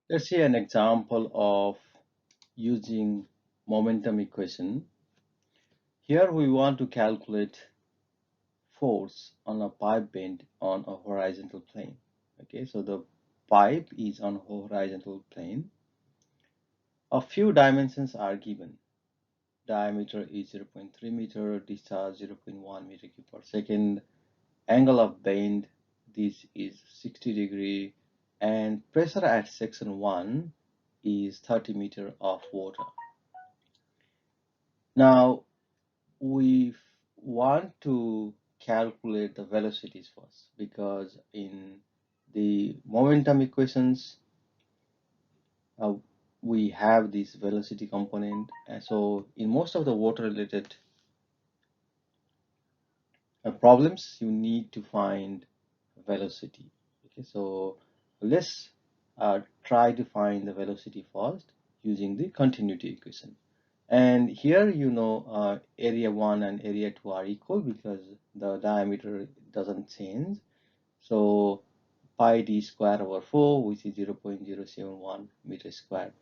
Let's see an example of using momentum equation. Here we want to calculate force on a pipe bend on a horizontal plane. Okay, so the pipe is on a horizontal plane. A few dimensions are given. Diameter is 0.3 meter, discharge 0.1 meter cube per second, angle of bend, this is 60 degree, and pressure at section 1 is 30 meter of water. Now we want to calculate the velocities first, because in the momentum equations uh, we have this velocity component, and so in most of the water related problems you need to find velocity. Okay, so let's try to find the velocity first using the continuity equation. And here, area 1 and area 2 are equal because the diameter doesn't change. So pi d square over 4, which is 0.071 meter squared.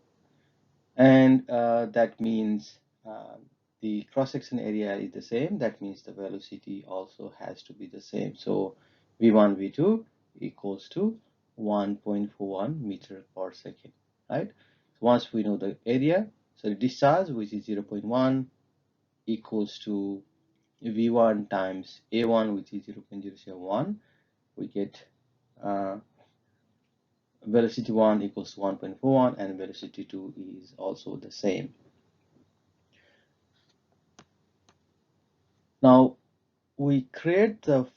And that means the cross-section area is the same. That means the velocity also has to be the same. So v1, v2 equals to 1.41 meter per second, right? So once we know the area, so the discharge, which is 0.1, equals to v1 times a1, which is 0.071. We get velocity 1 equals to 1.41, and velocity 2 is also the same. Now we create the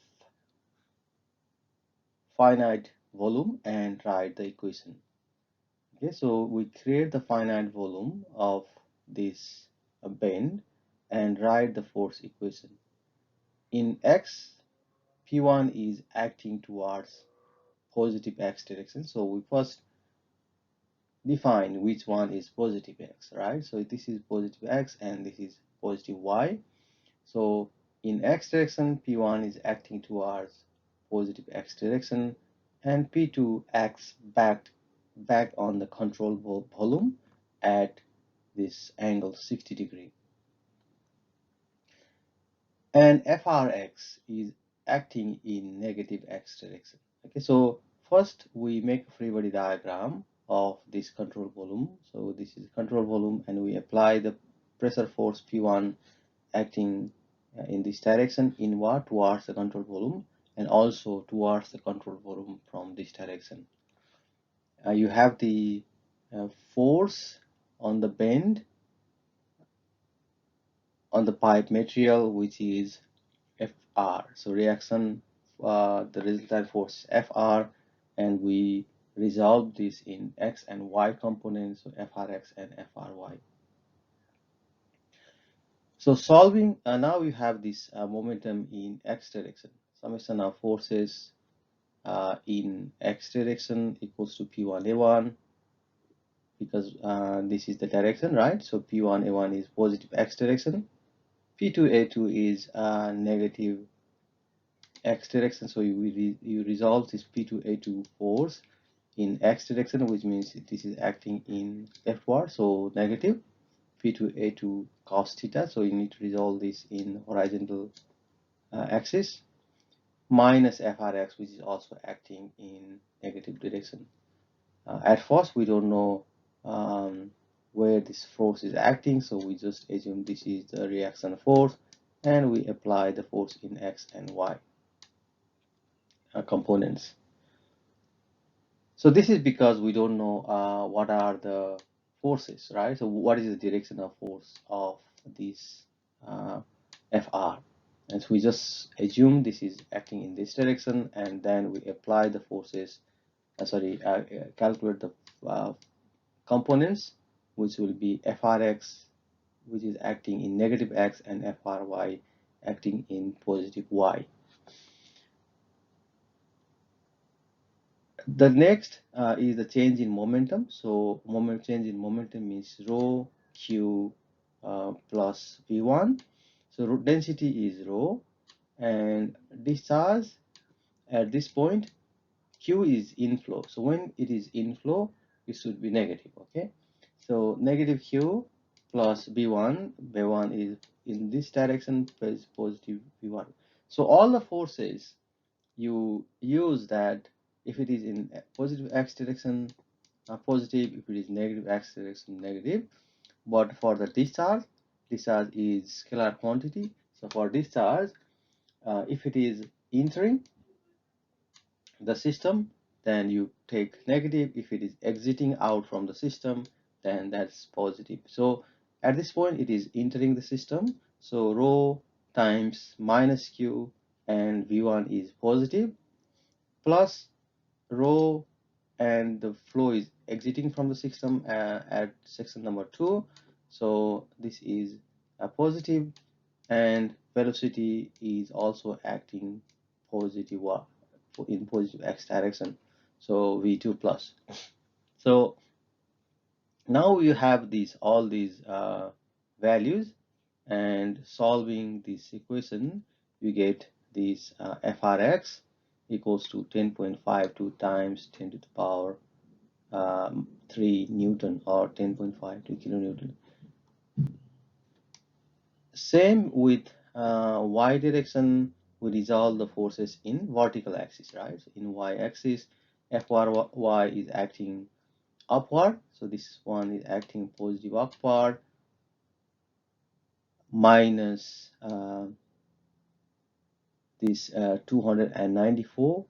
finite volume and write the equation. Okay, so we create the finite volume of this bend and write the force equation. In x, P1 is acting towards positive x direction, so we first define which one is positive x, right? So this is positive x and this is positive y. So in x direction, P1 is acting towards positive x direction, and P2 acts back on the control volume at this angle 60 degree. And FRX is acting in negative x direction. Okay, so first we make a free body diagram of this control volume. So this is control volume, and we apply the pressure force P1 acting in this direction inward towards the control volume, and also towards the control volume from this direction. You have the force on the bend on the pipe material, which is Fr. So reaction, the resultant force Fr, and we resolve this in x and y components, so Frx and Fry. So solving, now we have this momentum in x direction. Summation of forces in x direction equals to P1A1, because this is the direction, right? So P1A1 is positive x direction. P2A2 is negative x direction. So you resolve this P2A2 force in x direction, which means this is acting in leftward, so negative P2A2 cos theta. So you need to resolve this in horizontal axis, minus FRX, which is also acting in negative direction. At first, we don't know where this force is acting, so we just assume this is the reaction force, and we apply the force in x and y components. So this is because we don't know what are the forces, right? So what is the direction of force of this FR? And so we just assume this is acting in this direction, and then we apply the forces, calculate the components, which will be Frx, which is acting in negative x, and Fry acting in positive y. The next is the change in momentum. So change in momentum means rho q plus v1. So density is rho, and discharge at this point, q is inflow. So when it is inflow, it should be negative. Okay, so negative q plus b1 is in this direction is positive v1. So all the forces you use that, if it is in positive x direction positive, if it is negative x direction negative. But for the discharge is scalar quantity. So for discharge, if it is entering the system, then you take negative. If it is exiting out from the system, then that's positive. So at this point, it is entering the system. So rho times minus q and v1 is positive, plus rho and the flow is exiting from the system at section number 2. So this is a positive, and velocity is also acting positive in positive x direction, so v2 plus. So now you have all these values, and solving this equation you get this frx equals to 10.52 times 10 to the power 3 Newton, or 10.52 kilonewton. Same with y direction, we resolve the forces in vertical axis, right? So in y axis, Fy is acting upward, so this one is acting positive upward, minus this 294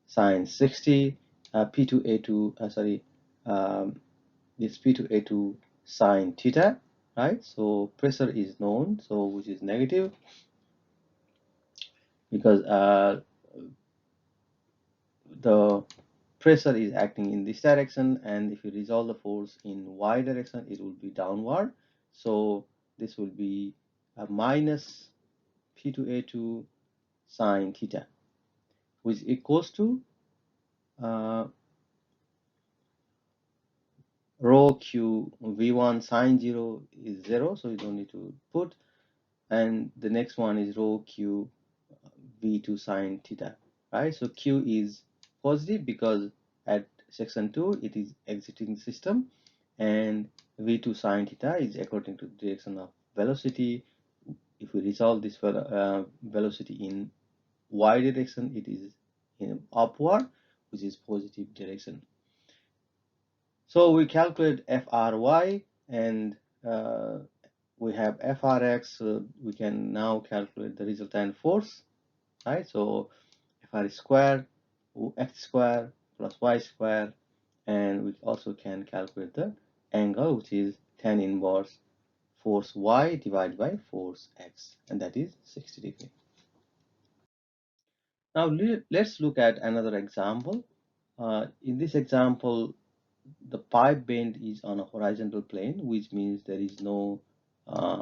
sine 60, P2A2, this P2A2 sine theta, right? So pressure is known, so which is negative, because the pressure is acting in this direction, and if you resolve the force in y direction, it will be downward. So this will be a minus P2A2 sine theta, which equals to rho q v1 sine 0 is 0, so you don't need to put, and the next one is rho q v2 sine theta, right? So q is positive because at section 2 it is exiting the system, and v2 sine theta is according to the direction of velocity. If we resolve this velocity in y direction, it is in upward, which is positive direction. So we calculate Fry, and we have Frx. We can now calculate the resultant force, right? So Fr square, x square plus y square, and we also can calculate the angle, which is tan inverse force y divided by force x, and that is 60 degrees. Now let's look at another example. In this example, the pipe bend is on a horizontal plane, which means there is no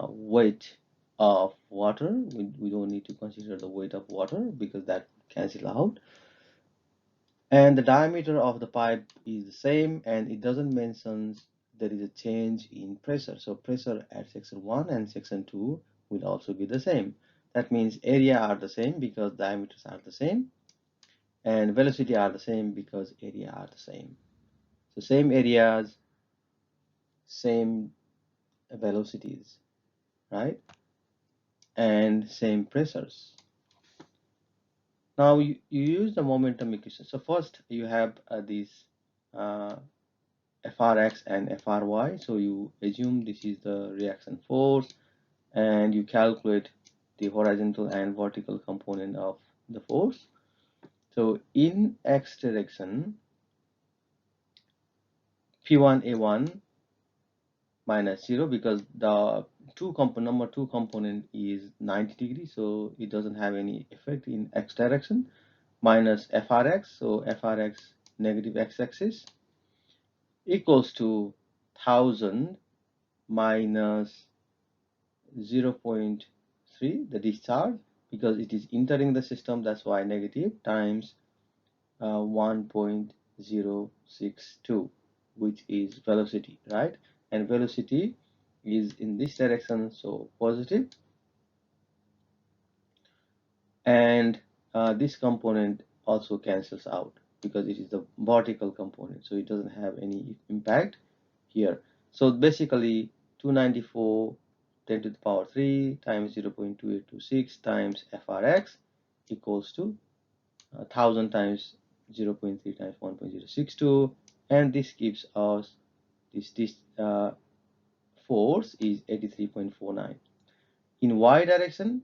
weight of water. We don't need to consider the weight of water because that cancel out. And the diameter of the pipe is the same, and it doesn't mention there is a change in pressure. So pressure at section 1 and section 2 will also be the same. That means area are the same because diameters are the same, and velocity are the same because area are the same. So same areas, same velocities, right? And same pressures. Now you use the momentum equation. So first you have this Frx and Fry. So you assume this is the reaction force, and you calculate the horizontal and vertical component of the force. So in x direction, P1A1 minus 0, because the number two component is 90 degrees, so it doesn't have any effect in x direction, minus Frx, so Frx negative x-axis, equals to 1000 minus 0.3, the discharge, because it is entering the system, that's why negative, times 1.062, which is velocity, right? And velocity is in this direction, so positive, and this component also cancels out. because it is the vertical component, so it doesn't have any impact here. So basically 294 10 to the power 3 times 0.2826 times frx equals to 1000 times 0.3 times 1.062, and this gives us this force is 83.49. In y direction,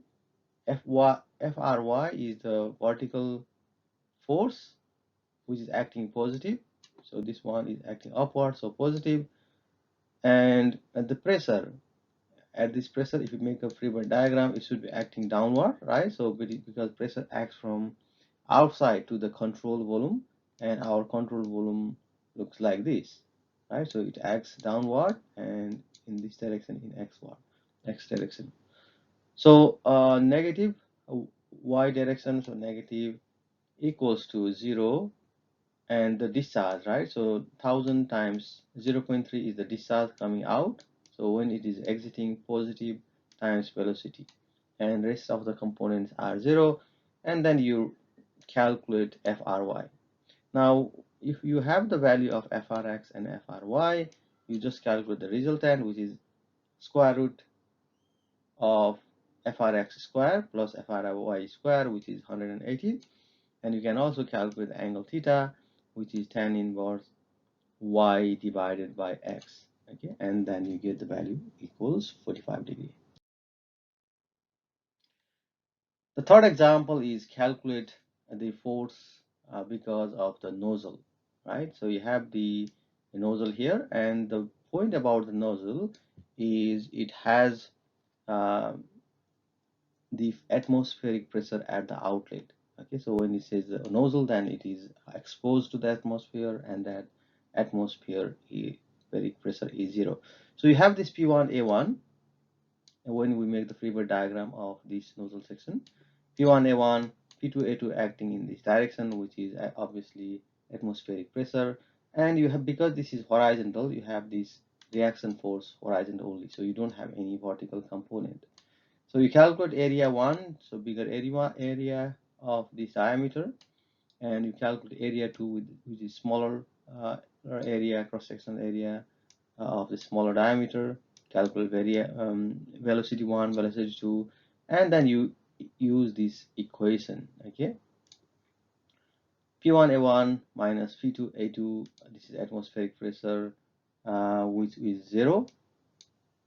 Fry is the vertical force which is acting positive, so this one is acting upward, so positive. And at the pressure, at this pressure, if you make a free body diagram, it should be acting downward, right? So because pressure acts from outside to the control volume, and our control volume looks like this, right? So it acts downward and in this direction, in x direction. So negative y direction, so negative equals to 0, and the discharge, right? So 1000 times 0.3 is the discharge coming out. So when it is exiting, positive times velocity, and rest of the components are 0, and then you calculate Fry. Now if you have the value of Frx and Fry, you just calculate the resultant, which is square root of Frx square plus Fry square, which is 180, and you can also calculate the angle theta, which is tan inverse y divided by x, okay, and then you get the value equals 45 degree. The third example is calculate the force because of the nozzle, right? So you have the nozzle here, and the point about the nozzle is it has uh, the atmospheric pressure at the outlet. Okay, so when it says the nozzle, then it is exposed to the atmosphere, and that atmospheric pressure is 0. So you have this P1A1, and when we make the free body diagram of this nozzle section, P1A1, P2A2 acting in this direction, which is obviously atmospheric pressure, and you have, because this is horizontal, you have this reaction force horizontal only, so you don't have any vertical component. So you calculate area 1, so bigger area of this diameter, and you calculate area 2, which is smaller area, cross-sectional area of the smaller diameter, calculate velocity 1, velocity 2, and then you use this equation, okay? P1A1 minus P2A2, this is atmospheric pressure, which is 0,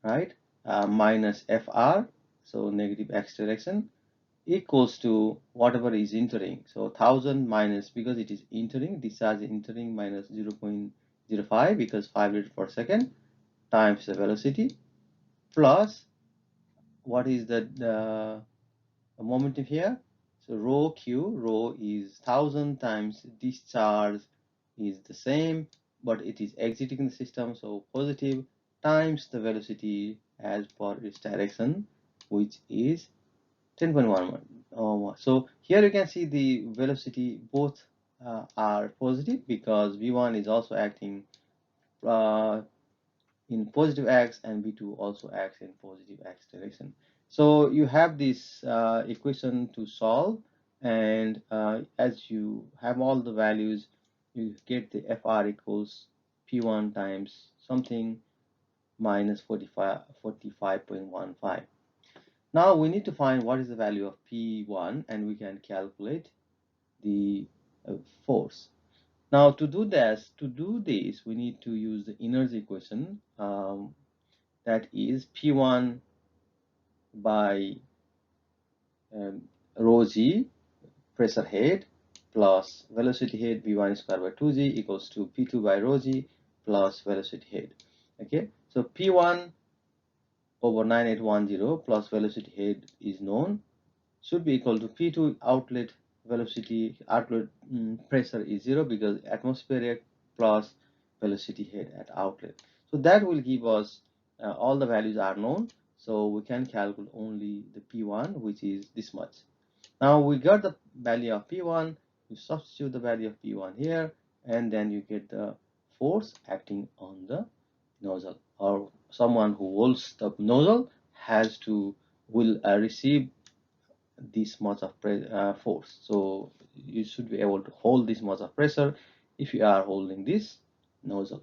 right? Minus Fr, so negative x direction, equals to whatever is entering. So 1000 minus, because it is entering, discharge entering, minus 0.05, because 5 liters per second, times the velocity, plus what is the momentum here? So rho q, rho is 1000 times discharge is the same, but it is exiting the system, so positive, times the velocity as per its direction, which is 10.11. So here you can see the velocity both are positive, because v1 is also acting in positive x, and v2 also acts in positive x direction. So you have this equation to solve, and as you have all the values, you get the Fr equals P1 times something minus 45.15. Now we need to find what is the value of P1, and we can calculate the force. Now to do this, we need to use the energy equation, that is P1 by rho g, pressure head, plus velocity head v1 square by 2g equals to P2 by rho g plus velocity head. Okay, so P1 over 9810 plus velocity head is known, should be equal to P2 outlet pressure is 0, because atmospheric plus velocity head at outlet. So that will give us all the values are known, so we can calculate only the P1, which is this much. Now we got the value of P1, you substitute the value of P1 here, and then you get the force acting on the nozzle, or someone who holds the nozzle will receive this much of force. So you should be able to hold this much of pressure if you are holding this nozzle.